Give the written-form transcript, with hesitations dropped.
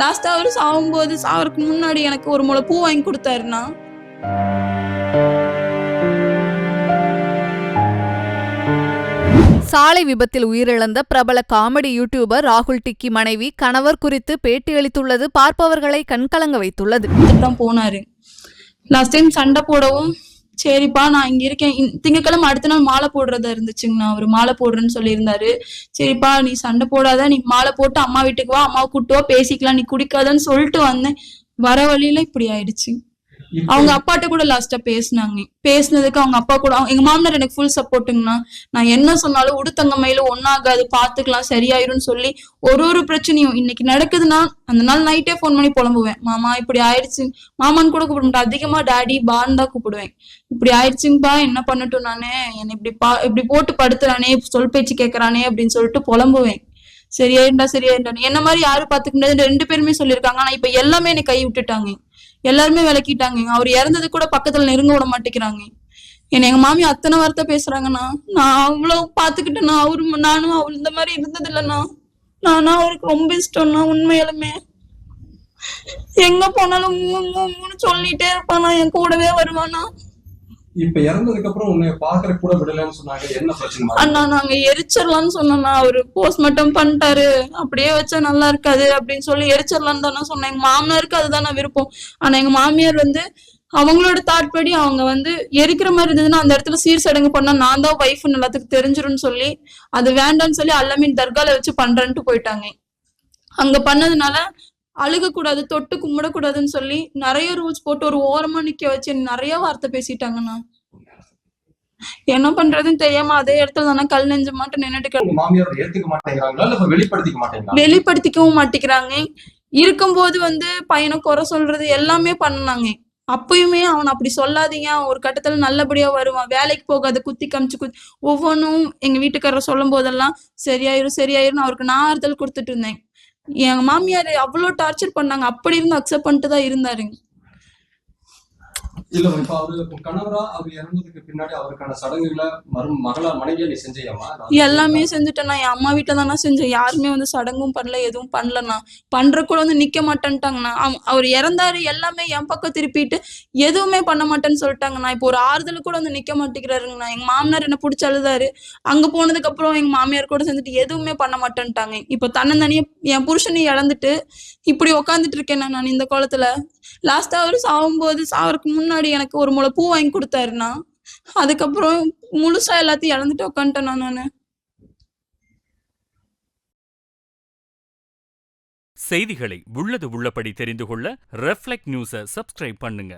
லாஸ்டா அவரு சாகும்போது சாவறதுக்கு முன்னாடி எனக்கு ஒரு முளை பூ வாங்கி கொடுத்தாருண்ணா. சாலை விபத்தில் உயிரிழந்த பிரபல காமெடி யூடியூபர் ராகுல் டிக்கி மனைவி கணவர் குறித்து பேட்டியளித்துள்ளது பார்ப்பவர்களை கண்கலங்க வைத்துள்ளது. தான் போனாரு. லாஸ்ட் டைம் சண்டை போடவும் சரிப்பா நான் இங்க இருக்கேன், திங்கக்கிழமை அடுத்த நாள் மாலை போடுறதா இருந்துச்சுங்கண்ணா. அவரு மாலை போடுறேன்னு சொல்லியிருந்தாரு. சரிப்பா நீ சண்டை போடாத, நீ மாலை போட்டு அம்மா வீட்டுக்கு வா, அம்மாவை கூட்டு வா, பேசிக்கலாம், நீ குடிக்காதன்னு சொல்லிட்டு வந்தேன். வர வழியில இப்படி ஆயிடுச்சு. அவங்க அப்பாட்ட கூட லாஸ்டா பேசினாங்க. பேசினதுக்கு அவங்க அப்பா கூட எங்க மாமனார் எனக்கு ஃபுல் சப்போர்ட்டுங்கண்ணா. நான் என்ன சொன்னாலும் உடுத்தங்கமையில ஒன்னாகாது, பாத்துக்கலாம், சரியாயிரும்னு சொல்லி ஒரு பிரச்சனையும் இன்னைக்கு நடக்குதுன்னா அந்த நாள் நைட்டே போன் பண்ணி புலம்புவேன். மாமா இப்படி ஆயிடுச்சு, மாமான்னு கூட கூப்பிட மாட்டேன், அதிகமா டாடி பான்னு தான் கூப்பிடுவேன். இப்படி ஆயிடுச்சுங்கப்பா, என்ன பண்ணட்டும் நானு, என்னை இப்படி போட்டு படுத்துறானே, சொல் பேச்சு கேட்கறானே அப்படின்னு சொல்லிட்டு புலம்புவேன். சரியாயிண்டா என்ன மாதிரி யாரும் பாத்துக்க முடியாது 2 பேருமே சொல்லியிருக்காங்க. ஆனா இப்ப எல்லாமே என்னை கை விட்டுட்டாங்க, எல்லாருமே விளக்கிட்டாங்க. அவர் இறந்தது கூட பக்கத்துல நெருங்க விட மாட்டேங்கிறாங்க. என்ன எங்க மாமி அத்தனை வார்த்தை பேசுறாங்கண்ணா. நான் அவ்வளவு பாத்துக்கிட்டேன்னா, நானும் அவள் இந்த மாதிரி இருந்தது இல்லைண்ணா. நானா அவருக்கு ரொம்ப இஷ்டம்னா, உண்மையாலுமே எங்க போனாலும் சொல்லிட்டே இருப்பானா, என் கூடவே வருவானா. இப்ப இறந்ததுக்கு அப்புறம் உன்னை பாக்குற கூட விடலன்னு சொன்னாங்க, என்ன பிரச்சனை? அண்ணா நாங்க எரிச்சிடலாம்னு சொன்னோம்னா, அவரு போஸ்ட்மார்ட்டம் பண்ணிட்டாரு, அப்படியே வச்சா நல்லா இருக்காது அப்படின்னு சொல்லி எரிச்சிடலான்னு தானே சொன்னேன். எங்க மாமனாருக்கு அதுதான் விருப்பம். ஆனா எங்க மாமியார் அவங்களோட தாட் படி அவங்க எரிக்கிற மாதிரி இருந்ததுன்னா அந்த இடத்துல சீர் சடங்கு பண்ணா நான் தான் ஒய்ஃப்னு எல்லாத்துக்கும் தெரிஞ்சிரும்னு சொல்லி அது வேண்டான்னு சொல்லி அல்லமீன் தர்கால வச்சு பண்றேன்ட்டு போயிட்டாங்க. அங்க பண்ணதுனால அழுக கூடாது, தொட்டு கும்பிடக்கூடாதுன்னு சொல்லி நிறைய ரூல்ஸ் போட்டு ஒரு ஓரமா நிக்க வச்சு நிறைய வார்த்தை பேசிட்டாங்கண்ணா. என்ன பண்றதுன்னு தெரியாம அதே இடத்துல தானே கல் நெஞ்ச மாட்டு நின்னுட்டு வெளிப்படுத்திக்கவும் மாட்டேங்கிறாங்க. இருக்கும்போது பையனை குறை சொல்றது எல்லாமே பண்ணாங்க. அப்பயுமே அவன் அப்படி சொல்லாதீங்க, ஒரு கட்டத்துல நல்லபடியா வருவான், வேலைக்கு போகாத, குத்தி காமிச்சு ஒவ்வொன்னும் எங்க வீட்டுக்காரர் சொல்லும் போதெல்லாம் சரியாயிரும் அவருக்கு நான் ஆறுதல் கொடுத்துட்டு இருந்தேன். எங்க மாமியார் அவ்வளவு டார்ச்சர் பண்ணாங்க, அப்படி இருந்து அக்செப்ட் பண்ணிட்டு தான் இருந்தாரு. இல்ல இப்ப அவரு கணவரா அவர் இறந்ததுக்கு பின்னாடி அவருக்கான சடங்குகளை மனைவியா நீ செஞ்சியாமா? எல்லாமே செஞ்சுட்டேன்னா, என் அம்மா வீட்டுல தானே செஞ்சேன். யாருமே சடங்கும் பண்ணல, எதுவும் பண்ணலண்ணா. பண்ற கூட நிக்க மாட்டேன்ட்டாங்கண்ணா. அவர் இறந்தாரு, எல்லாமே என் பக்கம் திருப்பிட்டு எதுவுமே பண்ண மாட்டேன்னு சொல்லிட்டாங்கண்ணா. இப்போ ஒரு ஆறுதல் கூட நிக்க மாட்டேங்கிறாருங்கண்ணா. எங்க மாமனார் என்ன பிடிச்சி அழுதாரு. அங்க போனதுக்கு அப்புறம் எங்க மாமியார் கூட செஞ்சுட்டு எதுவுமே பண்ண மாட்டேன்ட்டாங்க. இப்போ தன்னந்தனியா என் புருஷனை இழந்துட்டு இப்படி உக்காந்துட்டு இருக்கேன் நான் இந்த கோலத்துல. லாஸ்டா அவரு சாவறதுக்கு முன்னாடி எனக்கு ஒரு முளை பூ வாங்கி கொடுத்தாருண்ணா. அதுக்கப்புறம் முழுசா எல்லாத்தையும் இழந்துட்டு உட்காந்துட்டேன் நானு. செய்திகளை உள்ளது உள்ளபடி தெரிந்து கொள்ள ரெஃப்ளெக்ட் நியூஸை சப்ஸ்கிரைப் பண்ணுங்க.